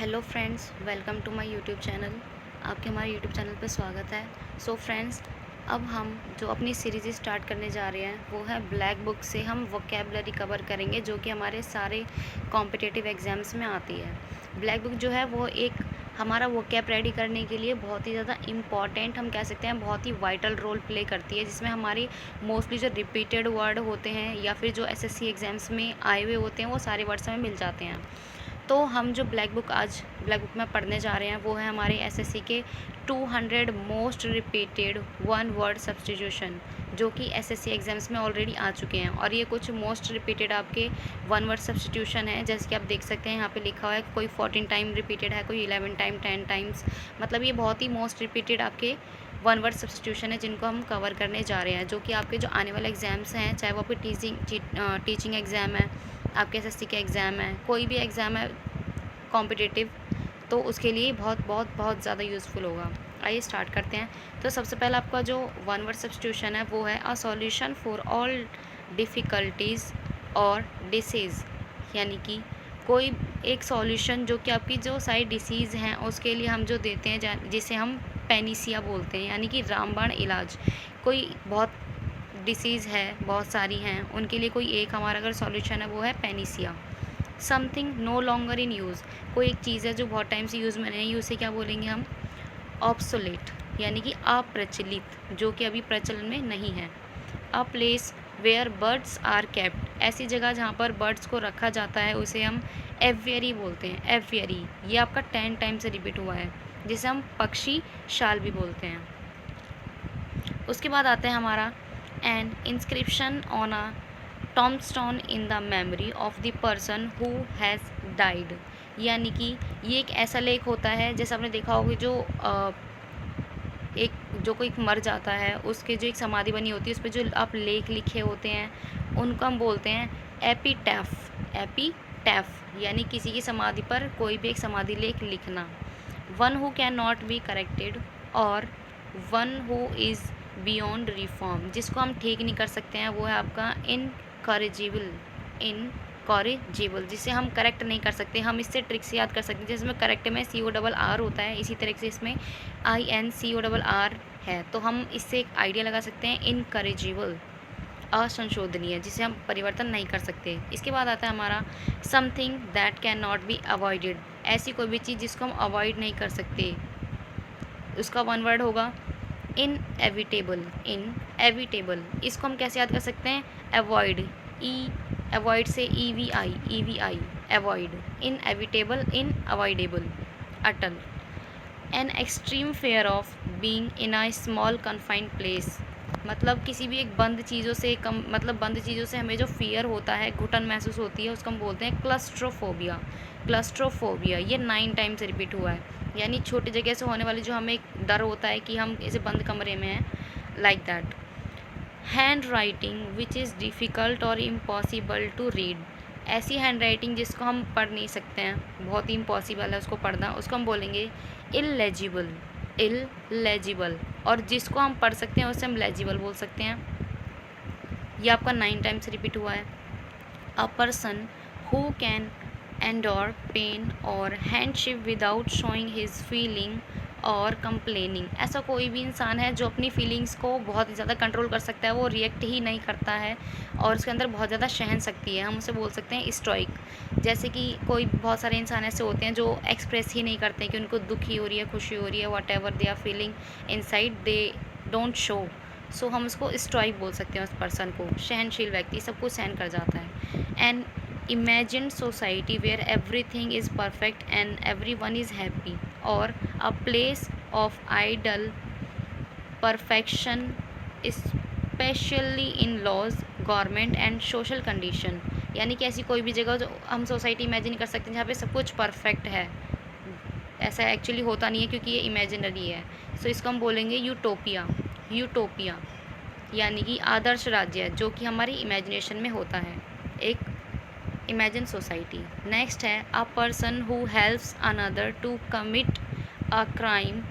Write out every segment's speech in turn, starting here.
Hello friends, welcome to my YouTube channel. आपके हमारे YouTube channel पर स्वागत है। सो फ्रेंड्स, अब हम जो अपनी सीरीज़ स्टार्ट करने जा रहे हैं वो है ब्लैक बुक से हम वोकेबलरी कवर करेंगे, जो कि हमारे सारे कॉम्पिटिटिव एग्ज़ाम्स में आती है। ब्लैक बुक जो है वो एक हमारा वोकैब रेडी करने के लिए बहुत ही ज़्यादा इम्पॉर्टेंट, हम कह सकते हैं बहुत ही वाइटल रोल प्ले करती है, जिसमें हमारी मोस्टली जो रिपीटेड वर्ड होते हैं या फिर जो एसएससी एग्ज़ाम्स में आए हुए होते हैं वो सारे वर्ड्स हमें मिल जाते हैं। तो हम जो ब्लैक बुक में पढ़ने जा रहे हैं वो है हमारे एसएससी के 200 most repeated one word substitution, जो कि एसएससी एग्ज़ाम्स में ऑलरेडी आ चुके हैं। और ये कुछ मोस्ट रिपीटेड आपके वन वर्ड सब्स्टिट्यूशन है, जैसे कि आप देख सकते हैं यहाँ पे लिखा हुआ है, कोई 14 टाइम रिपीटेड है, कोई 11 टाइम, 10 टाइम्स। मतलब ये बहुत ही मोस्ट रिपीटेड आपके वन वर्ड सब्स्टिट्यूशन है जिनको हम कवर करने जा रहे हैं, जो कि आपके जो आने वाले एग्ज़ाम्स हैं, चाहे वो आपके टीचिंग एग्ज़ाम है, आपके एसएससी के एग्ज़ाम है, कोई भी एग्ज़ाम है कॉम्पिटिटिव, तो उसके लिए बहुत बहुत बहुत ज़्यादा यूज़फुल होगा। आइए स्टार्ट करते हैं। तो सबसे पहला आपका जो वन वर्ड सब्स्टिट्यूशन है वो है a solution for all difficulties और डिसीज़, यानी कि कोई एक सॉल्यूशन जो कि आपकी जो सारी डिसीज़ हैं उसके लिए हम जो देते हैं, जिसे हम पेनिसिया बोलते हैं, यानी कि रामबाण इलाज। कोई बहुत डिसीज़ है, बहुत सारी हैं, उनके लिए कोई एक हमारा अगर सॉल्यूशन है वो है panacea. Something no longer in use, कोई एक चीज़ है जो बहुत टाइम से यूज़ में नहीं है, उसे क्या बोलेंगे हम? ऑब्सोलेट, यानी कि अप्रचलित, जो कि अभी प्रचलन में नहीं है। A place where birds are kept, ऐसी जगह जहाँ पर बर्ड्स को रखा जाता है उसे हम एवियरी बोलते हैं। एवियरी, ये आपका 10 टाइम से रिपीट हुआ है, जिसे हम पक्षी शाल भी बोलते हैं। उसके बाद आता है हमारा an inscription on a tombstone in the memory of the person who has died, यानी कि ये एक ऐसा लेख होता है, जैसे आपने देखा होगा जो एक जो कोई मर जाता है उसके जो एक समाधि बनी होती है उस पर जो आप लेख लिखे होते हैं उनको हम बोलते हैं एपिटैफ। एपिटैफ यानी किसी की समाधि पर कोई भी एक समाधि लेख लिखना। One who can not be corrected और one who is beyond reform, जिसको हम ठीक नहीं कर सकते हैं, वो है आपका इनकॉरिजिबल। इनकॉरिजिबल, जिसे हम करेक्ट नहीं कर सकते। हम इससे ट्रिक से याद कर सकते हैं, जिसमें करेक्ट में CORR होता है, इसी तरह से इसमें INCORR है, तो हम इससे एक आइडिया लगा सकते हैं इनकॉरिजिबल, असंशोधनीय, जिसे हम परिवर्तन नहीं कर सकते। इसके बाद आता है हमारा something that can not be avoided, ऐसी कोई भी चीज़ जिसको हम अवॉइड नहीं कर सकते, उसका वन वर्ड होगा इनएविटेबल। इनएविटेबल, इसको हम कैसे याद कर सकते हैं? अवॉइड, अवॉइड से EVI, अवॉइड। इनएविटेबल, इनअवॉइडेबल, अटल। An extreme fear of being in a small confined place, मतलब किसी भी एक बंद चीज़ों से बंद चीज़ों से हमें जो फियर होता है, घुटन महसूस होती है, उसको हम बोलते हैं क्लस्ट्रोफोबिया। क्लस्ट्रोफोबिया ये 9 टाइम से रिपीट हुआ है, यानी छोटी जगह से होने वाली जो हमें एक डर होता है कि हम इसे बंद कमरे में हैं, like that. Hand writing which is difficult और इम्पॉसिबल टू रीड, ऐसी हैंड राइटिंग जिसको हम पढ़ नहीं सकते हैं, बहुत ही इम्पॉसिबल है उसको पढ़ना, उसको हम बोलेंगे इल्लेजिबल। इल्लेजिबल, और जिसको हम पढ़ सकते हैं उसे हम लेजिबल बोल सकते हैं। ये आपका 9 टाइम्स रिपीट हुआ है। A person who can endure pain और hardship without showing his feeling और कंप्लेनिंग, ऐसा कोई भी इंसान है जो अपनी फीलिंग्स को बहुत ही ज़्यादा कंट्रोल कर सकता है, वो रिएक्ट ही नहीं करता है और उसके अंदर बहुत ज़्यादा सहन शक्ति है, हम उसे बोल सकते हैं स्टोइक। जैसे कि कोई बहुत सारे इंसान ऐसे होते हैं जो एक्सप्रेस ही नहीं करते कि उनको दुखी हो रही है, खुशी हो रही है, whatever they are feeling inside they don't show, so हम उसको स्टोइक बोल सकते हैं। उस पर्सन को, सहनशील व्यक्ति, सब कुछ सहन कर जाता है। And imagined society where everything is perfect and everyone is happy, or a place of ideal perfection especially in laws, government and social condition, यानी कि ऐसी कोई भी जगह जो हम सोसाइटी इमेजिन कर सकते हैं जहाँ पे सब कुछ परफेक्ट है। ऐसा एक्चुअली होता नहीं है क्योंकि ये इमेजिनरी है, सो इसको हम बोलेंगे यूटोपिया। यूटोपिया यानी कि आदर्श राज्य, जो कि हमारी इमेजिनेशन में होता है, एक इमेजिन सोसाइटी। नेक्स्ट है a person who helps another to commit a crime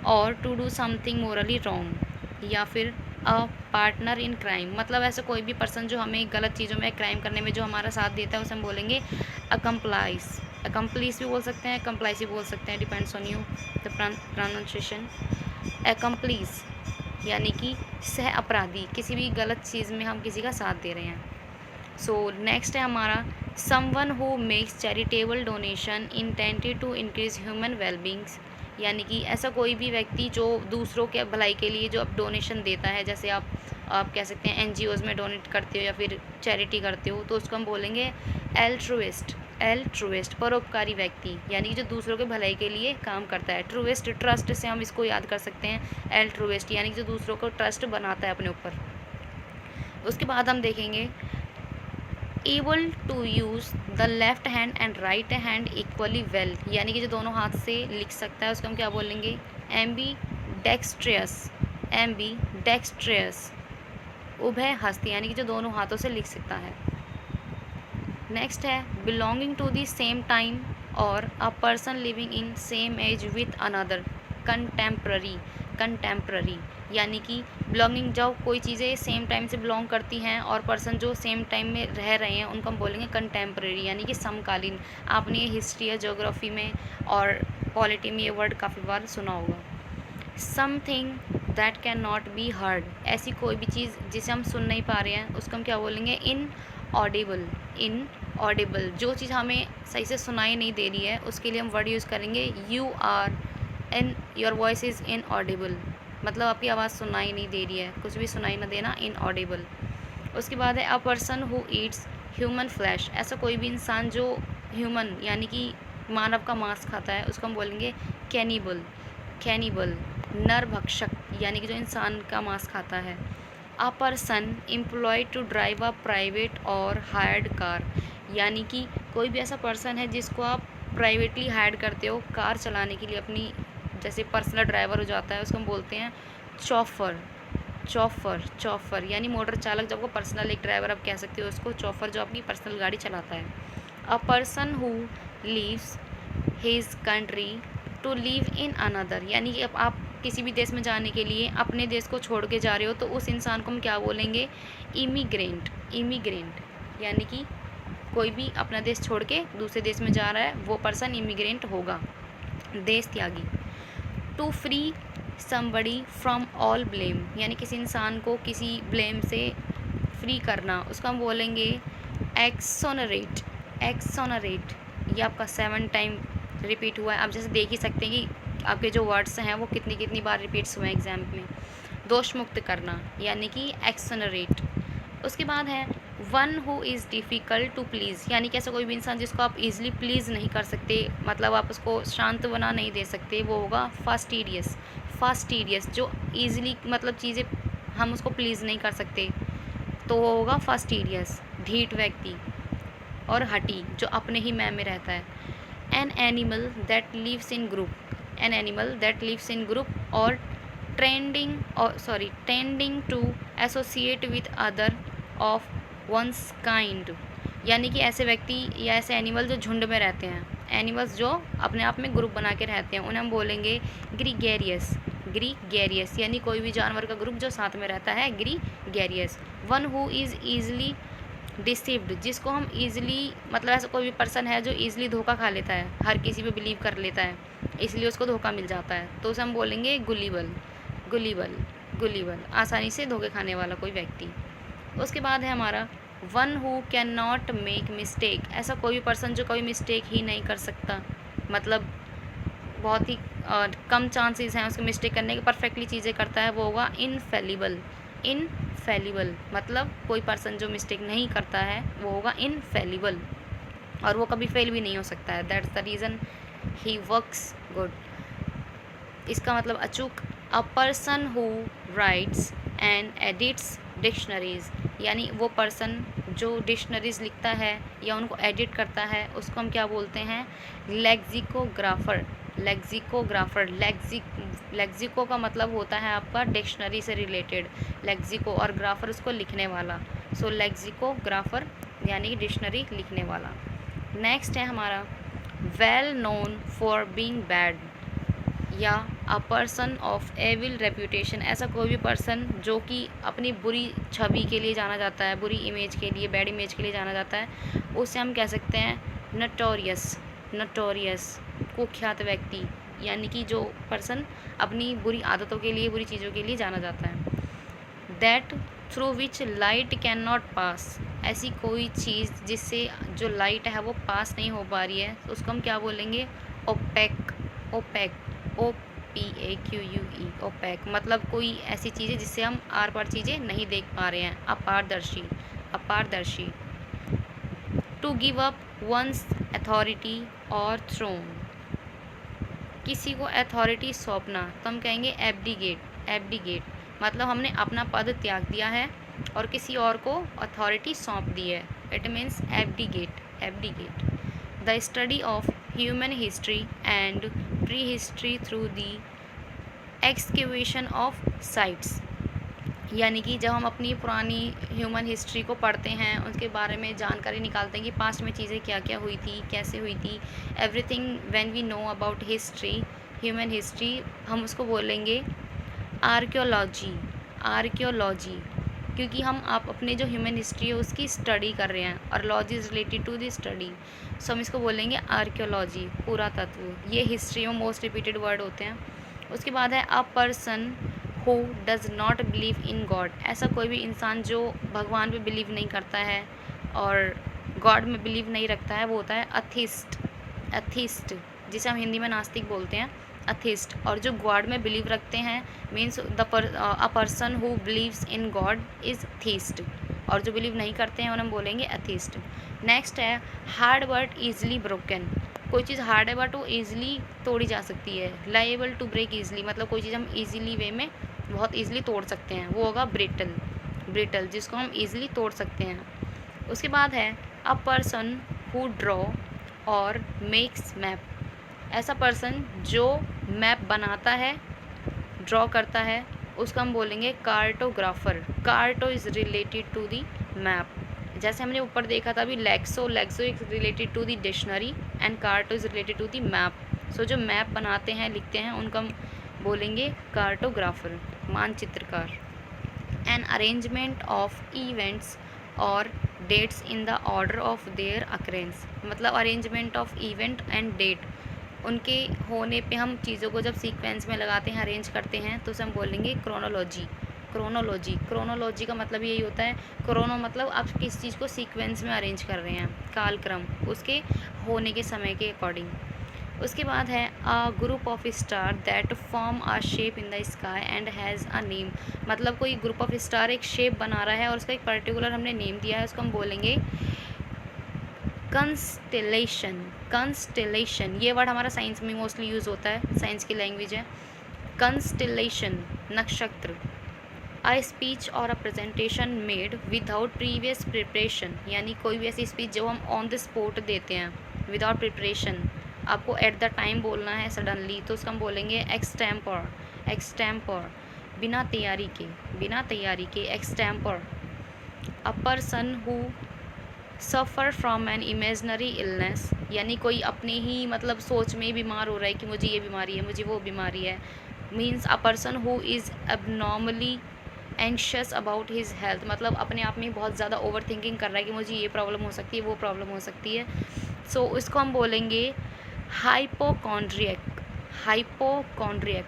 और to do something morally wrong, या फिर अ पार्टनर इन क्राइम, मतलब ऐसा कोई भी पर्सन जो हमें गलत चीज़ों में, क्राइम करने में जो हमारा साथ देता है उसे हम बोलेंगे अकम्प्लाइज। अकम्प्लीस भी बोल सकते हैं, कंप्लाइस भी बोल सकते हैं, depends on you the pronunciation. Accomplice यानी कि सह अपराधी, किसी भी गलत चीज़ में हम किसी का साथ दे रहे हैं। सो नेक्स्ट है हमारा someone who makes charitable donation intended to increase human wellbeings, यानी कि ऐसा कोई भी व्यक्ति जो दूसरों के भलाई के लिए जो अब डोनेशन देता है, जैसे आप कह सकते हैं NGOs में डोनेट करते हो या फिर चैरिटी करते हो, तो उसको हम बोलेंगे एल्ट्रुइस्ट परोपकारी व्यक्ति, यानी कि जो दूसरों के भलाई के लिए काम करता है। ट्रूइस्ट ट्रस्ट से हम इसको याद कर सकते हैं, एल्ट्रुइस्ट यानी कि जो दूसरों को ट्रस्ट बनाता है अपने ऊपर। उसके बाद हम देखेंगे able to use the left hand and right hand equally well, यानी कि जो दोनों हाथ से लिख सकता है उसको हम क्या बोलेंगे, एम्बी उभय हस्त, यानी कि जो दोनों हाथों से लिख सकता है। नेक्स्ट है belonging to the same time और a person living in same age with another, contemporary, यानी कि बिलोंगिंग जब कोई चीज़ें सेम टाइम से बिलोंग करती हैं और पर्सन जो सेम टाइम में रह रहे हैं उनको हम बोलेंगे कंटेम्प्ररी, यानी कि समकालीन। आपने ये हिस्ट्री या ज्योग्राफी में और पॉलिटी में ये वर्ड काफ़ी बार सुना होगा। Something that can not be heard, ऐसी कोई भी चीज़ जिसे हम सुन नहीं पा रहे हैं उसको हम क्या बोलेंगे, इनऑडिबल, जो चीज़ हमें सही से सुनाई नहीं दे रही है उसके लिए हम वर्ड यूज़ करेंगे योर वॉइस इज़ इनऑडिबल, मतलब आपकी आवाज़ सुनाई नहीं दे रही है, कुछ भी सुनाई ना देना, इनऑडिबल। उसके बाद है a person who Yeats human flesh, ऐसा कोई भी इंसान जो ह्यूमन यानी कि मानव का मांस खाता है उसको हम बोलेंगे कैनिबल, नरभक्षक, यानी कि जो इंसान का मांस खाता है। A person employed to drive a private और हायर्ड कार, यानी कि कोई भी ऐसा पर्सन है जिसको आप प्राइवेटली हायर करते हो कार चलाने के लिए, अपनी जैसे पर्सनल ड्राइवर हो जाता है उसको हम बोलते हैं चौफर, यानी मोटर चालक, जब वो पर्सनल एक ड्राइवर आप कह सकते हो उसको, चौफर जो आपकी पर्सनल गाड़ी चलाता है। A person who leaves his country to live in another, यानी कि अब आप किसी भी देश में जाने के लिए अपने देश को छोड़ के जा रहे हो तो उस इंसान को हम क्या बोलेंगे, इमिग्रेंट, यानी कि कोई भी अपना देश छोड़ के दूसरे देश में जा रहा है वो पर्सन इमिग्रेंट होगा, देश त्यागी। To free somebody from all blame, यानी किसी इंसान को किसी ब्लेम से फ्री करना, उसको हम बोलेंगे एक्सोनरेट, ये आपका 7 टाइम रिपीट हुआ है। आप जैसे देख ही सकते हैं कि आपके जो वर्ड्स हैं वो कितनी बार रिपीट्स हुए हैं एग्जाम में। दोष मुक्त करना यानी कि एक्सोनरेट। उसके बाद है one who is difficult to please, यानी कि ऐसा कोई भी इंसान जिसको आप इजीली प्लीज़ नहीं कर सकते, मतलब आप उसको शांत्वना नहीं दे सकते, वो होगा फास्टिडियस, जो ईज़िली मतलब चीज़ें हम उसको प्लीज़ नहीं कर सकते तो वो होगा फास्टिडियस, ढीठ व्यक्ति और हठी, जो अपने ही मैं में रहता है। An animal that lives in group और tending to associate with other of one's kind, यानी कि ऐसे व्यक्ति या ऐसे एनिमल जो झुंड में रहते हैं, एनिमल्स जो अपने आप में ग्रुप बना के रहते हैं उन्हें हम बोलेंगे ग्रीगेरियस, यानी कोई भी जानवर का ग्रुप जो साथ में रहता है, gregarious. One who is easily deceived, जिसको हम ईज़िली मतलब ऐसा कोई भी पर्सन है जो ईज़िली धोखा खा लेता है, हर किसी पे बिलीव कर लेता है इसलिए उसको धोखा मिल जाता है, तो उसे हम बोलेंगे गुलिबल, आसानी से धोखे खाने वाला कोई व्यक्ति। उसके बाद है हमारा one who can not make mistake, ऐसा कोई भी पर्सन जो कभी मिस्टेक ही नहीं कर सकता, मतलब बहुत ही कम चांसेस हैं उसके मिस्टेक करने के, परफेक्टली चीज़ें करता है, वो होगा इनफेलिबल, मतलब कोई पर्सन जो मिस्टेक नहीं करता है वो होगा इनफेलिबल और वो कभी फेल भी नहीं हो सकता है, that's the reason he works good. इसका मतलब अचूक। A person who writes and edits dictionaries, यानी वो पर्सन जो डिक्शनरीज़ लिखता है या उनको एडिट करता है उसको हम क्या बोलते हैं, लेक्सिको का मतलब होता है आपका डिक्शनरी से रिलेटेड, लेक्सिको, और ग्राफर उसको लिखने वाला, सो लेक्सिकोग्राफर यानी कि डिक्शनरी लिखने वाला। नेक्स्ट है हमारा well known for being bad या a person of evil reputation, ऐसा कोई भी पर्सन जो कि अपनी बुरी छवि के लिए जाना जाता है, बुरी इमेज के लिए, बैड इमेज के लिए जाना जाता है, उसे हम कह सकते हैं नटोरियस, नोटोरियस, कुख्यात व्यक्ति, यानी कि जो पर्सन अपनी बुरी आदतों के लिए, बुरी चीज़ों के लिए जाना जाता है। That through which light can not pass, ऐसी कोई चीज़ जिससे जो लाइट है वो पास नहीं हो पा रही है, तो उसको हम क्या बोलेंगे? Opaque. Opaque, O P A Q U E, opaque, मतलब कोई ऐसी चीज़ है जिससे हम आर पार चीज़ें नहीं देख पा रहे हैं। अपारदर्शी, अपारदर्शी। To give up one's authority और थ्रोन, किसी को अथॉरिटी सौंपना, तो हम कहेंगे एब्डिगेट। एब्डिगेट मतलब हमने अपना पद त्याग दिया है और किसी और को अथॉरिटी सौंप दी है। It means abdicate. Abdicate. The study of human history and pre history through the excavation of sites, यानी कि जब हम अपनी पुरानी ह्यूमन हिस्ट्री को पढ़ते हैं, उसके बारे में जानकारी निकालते हैं कि पास्ट में चीज़ें क्या क्या हुई थी, कैसे हुई थी, everything when we know about history, human history, हम उसको बोलेंगे आर्कियोलॉजी। आर्कियोलॉजी, क्योंकि हम आप अपने जो ह्यूमन हिस्ट्री है उसकी स्टडी कर रहे हैं और logy is related to the study, so हम इसको बोलेंगे आर्कियोलॉजी, पुरातत्व। ये हिस्ट्री में मोस्ट रिपीटेड वर्ड होते हैं। उसके बाद है a person who does not believe in God, ऐसा कोई भी इंसान जो भगवान पे बिलीव नहीं करता है और गॉड में बिलीव नहीं रखता है, वो होता है अथिस्ट। अथिस्ट, जिसे हम हिंदी में नास्तिक बोलते हैं, अथिस्ट। और जो गॉड में बिलीव रखते हैं means a person who believes in God is theist, और जो बिलीव नहीं करते हैं उन्हें हम बोलेंगे अथिस्ट। नेक्स्ट है हार्ड बट ईजिली ब्रोकन, कोई चीज़ हार्ड है बट वो ईजिली तोड़ी जा सकती है। लाइबल टू ब्रेक ईजिली, मतलब कोई चीज़ हम ईजिली वे में बहुत ईजिली तोड़ सकते हैं, वो होगा ब्रिटल। ब्रिटल, जिसको हम ईजिली तोड़ सकते हैं। उसके बाद है अ पर्सन हु ड्रॉ और मेक्स मैप, ऐसा पर्सन जो मैप बनाता है, ड्रॉ करता है, उसको हम बोलेंगे cartographer. Carto is related to the map, जैसे हमने ऊपर देखा था अभी lexo, lexo is related to the dictionary and carto is related to the map. So जो मैप बनाते हैं, लिखते हैं, उनको हम बोलेंगे कार्टोग्राफर, मानचित्रकार। एन अरेंजमेंट ऑफ इवेंट्स और dates in the order of their occurrence, मतलब arrangement of event and date, उनके होने पे हम चीज़ों को जब सीक्वेंस में लगाते हैं, अरेंज करते हैं, तो उसे हम बोलेंगे क्रोनोलॉजी। क्रोनोलॉजी, क्रोनोलॉजी का मतलब यही होता है, क्रोनो मतलब आप किस चीज़ को सीक्वेंस में अरेंज कर रहे हैं, कालक्रम, उसके होने के समय के अकॉर्डिंग। उसके बाद है a group of star that form a shape in the sky and has a name, मतलब कोई ग्रुप ऑफ स्टार एक शेप बना रहा है और उसका एक पर्टिकुलर हमने नेम दिया है, उसको हम बोलेंगे कंस्टेलेशन। कंस्टेलेशन, ये वर्ड हमारा साइंस में मोस्टली यूज़ होता है, साइंस की लैंग्वेज है। कंस्टेलेशन, नक्षत्र। अ स्पीच और a presentation made without previous preparation, यानी कोई भी ऐसी स्पीच जो हम ऑन द स्पॉट देते हैं विदाउट प्रिपरेशन, आपको एट द टाइम बोलना है सडनली, तो उसका हम बोलेंगे एक्सटेम्पर। एक्सटेम्पर, बिना तैयारी के, बिना तैयारी के, extempore. A person who suffer from an imaginary illness, यानी कोई अपने ही मतलब सोच में ही बीमार हो रहा है कि मुझे ये बीमारी है, मुझे वो बीमारी है। Means a person who is abnormally anxious about his health, मतलब अपने आप में बहुत ज़्यादा ओवर थिंकिंग कर रहा है कि मुझे ये प्रॉब्लम हो सकती है, वो प्रॉब्लम हो सकती है। सो इसको हम बोलेंगे हाइपोकॉन्ड्रियक। हाइपोकॉन्ड्रियक,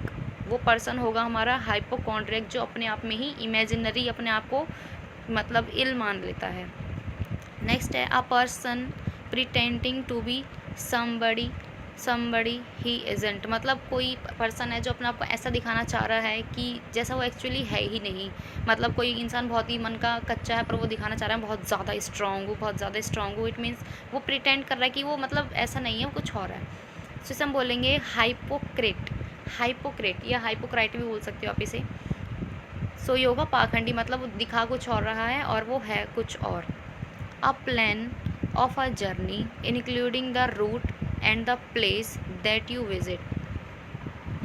वो पर्सन होगा हमारा हाइपोकॉन्ड्रियक, जो अपने आप में ही इमेजिनरी अपने आप को मतलब इल मान लेता है। नेक्स्ट है a person pretending to be somebody somebody he isn't, मतलब कोई पर्सन है जो अपने आप को ऐसा दिखाना चाह रहा है कि जैसा वो एक्चुअली है ही नहीं। मतलब कोई इंसान बहुत ही मन का कच्चा है पर वो दिखाना चाह रहा है बहुत ज़्यादा स्ट्रॉन्ग हो, बहुत ज़्यादा स्ट्रॉन्ग हो, इट मीन्स वो प्रिटेंड कर रहा है कि वो मतलब ऐसा नहीं है, वो कुछ और है। तो इसे हम बोलेंगे हाइपोक्रेट। हाइपोक्रेट या हाइपोक्राइट भी बोल सकते हो आप इसे। सो ये होगा पाखंडी, मतलब वो दिखा कुछ और रहा है और वो है कुछ और। A plan of a journey including the route and the place that you visit,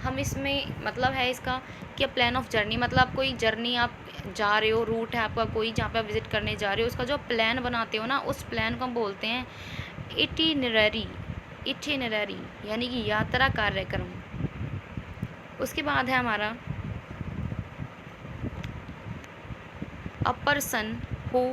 हम इसमें मतलब है इसका कि प्लान ऑफ जर्नी, मतलब कोई जर्नी आप जा रहे हो, रूट है आपका कोई जहाँ पे आप विज़िट करने जा रहे हो, उसका जो प्लान बनाते हो ना, उस प्लान को हम बोलते हैं इटिनररी। इटिनररी यानी कि यात्रा कार्यक्रम। उसके बाद है हमारा a person who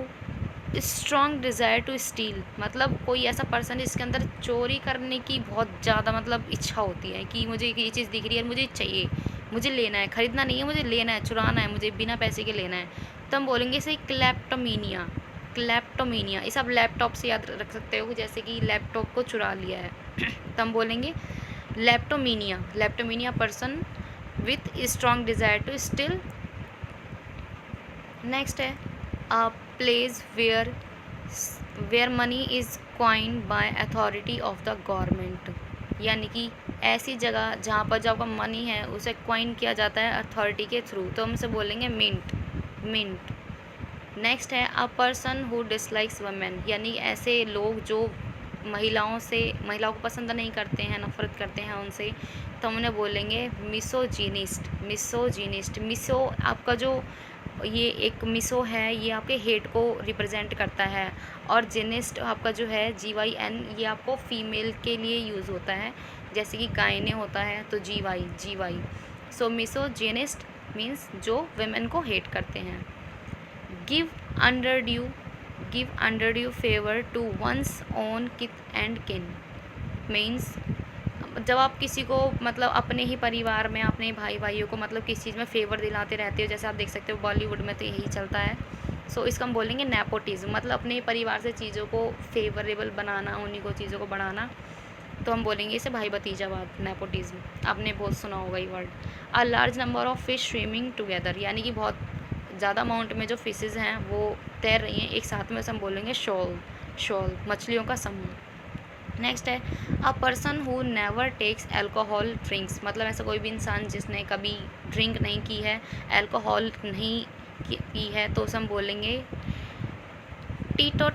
strong desire to steal, मतलब कोई ऐसा पर्सन जिसके अंदर चोरी करने की बहुत ज़्यादा मतलब इच्छा होती है कि मुझे ये चीज़ दिख रही है, मुझे चाहिए, मुझे लेना है, ख़रीदना नहीं है, मुझे लेना है, चुराना है, मुझे बिना पैसे के लेना है। तो हम बोलेंगे इसे क्लेप्टोमीनिया। क्लेप्टोमीनिया इसे आप लैपटॉप से याद रख सकते हो, जैसे कि लैपटॉप को चुरा लिया है तो हम बोलेंगे kleptomania. Kleptomania person with strong desire to steal. Next है a place where money is coined by authority of the government, यानी कि ऐसी जगह जहाँ पर जो आपका मनी है उसे कॉइन किया जाता है अथॉरिटी के थ्रू, तो हम उसे बोलेंगे मिंट। मिंट। नेक्स्ट है a person who dislikes women, यानी ऐसे लोग जो महिलाओं को पसंद नहीं करते हैं, नफरत करते हैं उनसे, तो हम उन्हें बोलेंगे मिसोजीनिस्ट। मिसोजीनिस्ट। मिसो आपका जो ये एक मिसो है, ये आपके हेट को रिप्रेजेंट करता है, और जेनिस्ट आपका जो है GYN, ये आपको फीमेल के लिए यूज़ होता है, जैसे कि गायने होता है तो GY। सो मिसोजेनिस्ट मीन्स जो वेमेन को हेट करते हैं। Give under due favour to one's own kith and kin means जब आप किसी को मतलब अपने ही परिवार में अपने भाइयों को मतलब किसी चीज़ में फेवर दिलाते रहते हो, जैसे आप देख सकते हो बॉलीवुड में तो यही चलता है। सो इसका हम बोलेंगे नेपोटिज्म, मतलब अपने परिवार से चीज़ों को फेवरेबल बनाना, उन्हीं को चीज़ों को बढ़ाना, तो हम बोलेंगे इसे भाई भतीजावाद, नेपोटिज्म। आपने बहुत सुना होगा ये word. A large number of fish swimming together, यानी कि बहुत ज़्यादा अमाउंट में जो फिशेज़ हैं वो तैर रही हैं एक साथ में, उसे हम बोलेंगे शॉल, मछलियों का समूह। नेक्स्ट है a person who never takes alcohol drinks, मतलब ऐसा कोई भी इंसान जिसने कभी ड्रिंक नहीं की है, अल्कोहल नहीं पी है, तो उसे हम बोलेंगे टीटो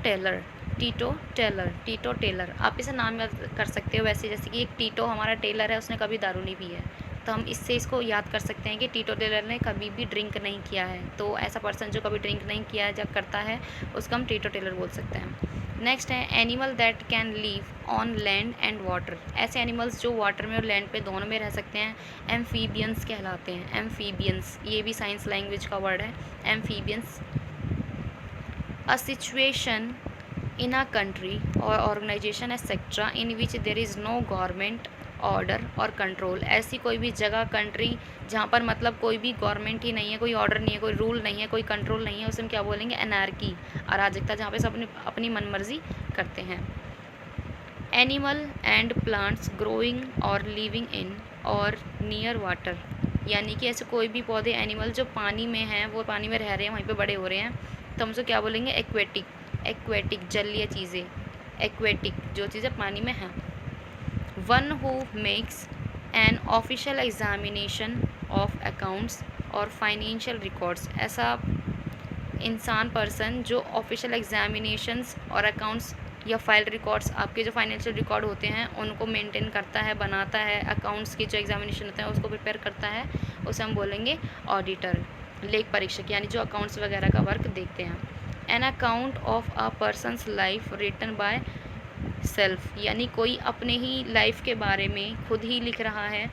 टेलर। आप इसे नाम याद कर सकते हो वैसे, जैसे कि एक टीटो हमारा टेलर है, उसने कभी दारू नहीं पी है, तो हम इससे इसको याद कर सकते हैं कि टीटो टेलर ने कभी भी ड्रिंक नहीं किया है। तो ऐसा पर्सन जो कभी ड्रिंक नहीं किया है जब करता है, उसको हम टीटो टेलर बोल सकते हैं। नेक्स्ट है animal that can live on land and water, ऐसे एनिमल्स जो वाटर में और लैंड पे दोनों में रह सकते हैं, एम्फीबियंस कहलाते हैं। एम्फीबियंस, ये भी साइंस लैंग्वेज का वर्ड है, amphibians. A situation in a country or organization etc in which there is no government order और कंट्रोल, ऐसी कोई भी जगह कंट्री जहाँ पर मतलब कोई भी गवर्नमेंट ही नहीं है, कोई ऑर्डर नहीं है, कोई रूल नहीं है, कोई कंट्रोल नहीं है, उसे हम क्या बोलेंगे एनार्की, अराजकता, जहाँ पे सब अपनी मनमर्जी करते हैं। एनिमल एंड प्लांट्स ग्रोइंग और लिविंग इन और नियर वाटर, यानी कि ऐसे कोई भी पौधे एनिमल जो पानी में हैं, वो पानी में रह रहे हैं, वहीं पे बड़े हो रहे हैं, तो हम उसे क्या बोलेंगे एक्वेटिक, जलीय चीज़ें, एक्वेटिक जो चीज़ें पानी में हैं। One who makes an official examination of accounts और फाइनेंशियल रिकॉर्ड्स, ऐसा इंसान पर्सन जो ऑफिशियल एग्जामिनेशंस और अकाउंट्स या फाइल रिकॉर्ड्स, आपके जो फाइनेंशियल रिकॉर्ड होते हैं उनको मेंटेन करता है, बनाता है, अकाउंट्स की जो एग्जामिनेशन होता है उसको प्रिपेयर करता है, उसे हम बोलेंगे ऑडिटर, लेख परीक्षक, यानी जो अकाउंट्स वगैरह का वर्क देखते हैं। An account of a person's life written by self, यानी कोई अपने ही लाइफ के बारे में खुद ही लिख रहा है,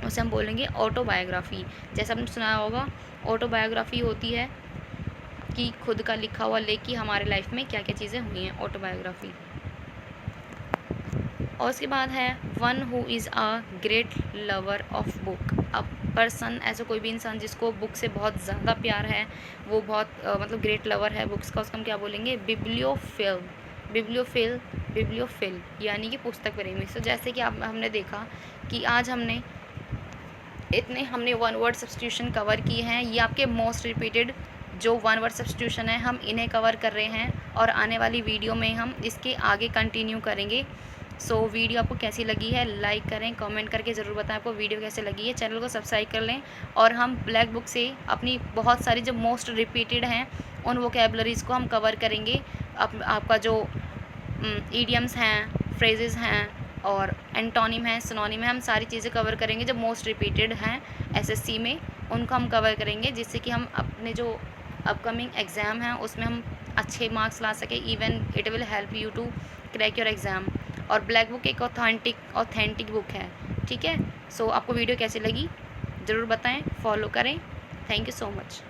उसे हम बोलेंगे ऑटोबायोग्राफी। जैसा आपने सुना होगा ऑटोबायोग्राफी होती है कि खुद का लिखा हुआ लेख कि हमारे लाइफ में क्या क्या चीज़ें हुई हैं, ऑटोबायोग्राफी। और उसके बाद है one who is a great lover of book, a person, ऐसा कोई भी इंसान जिसको बुक से बहुत ज़्यादा प्यार है, वो बहुत मतलब ग्रेट लवर है बुक्स का, उसको हम क्या बोलेंगे बिब्लियोफिल, यानी कि पुस्तक प्रेमी। तो जैसे कि हमने देखा कि आज हमने वन वर्ड सब्स्टिट्यूशन कवर किए हैं, ये आपके मोस्ट रिपीटेड जो वन वर्ड सब्स्टिट्यूशन है हम इन्हें कवर कर रहे हैं, और आने वाली वीडियो में हम इसके आगे कंटिन्यू करेंगे। सो वीडियो आपको कैसी लगी है लाइक करें, कमेंट करके ज़रूर बताएं आपको वीडियो कैसे लगी है, चैनल को सब्सक्राइब कर लें, और हम ब्लैक बुक से अपनी बहुत सारी जो मोस्ट रिपीटेड हैं उन वोकैबुलरीज़ को हम कवर करेंगे। आपका जो ईडियम्स हैं, फ्रेजेस हैं और एंटोनिम है, सिनोनिम है, हम सारी चीज़ें कवर करेंगे जो मोस्ट रिपीटेड हैं SSC में, उनको हम कवर करेंगे, जिससे कि हम अपने जो अपकमिंग एग्ज़ाम हैं उसमें हम अच्छे मार्क्स ला सकें। Even it will help you to crack your exam. और ब्लैक बुक एक ऑथेंटिक बुक है, ठीक है। सो आपको वीडियो कैसी लगी ज़रूर बताएं, फॉलो करें। Thank you so much.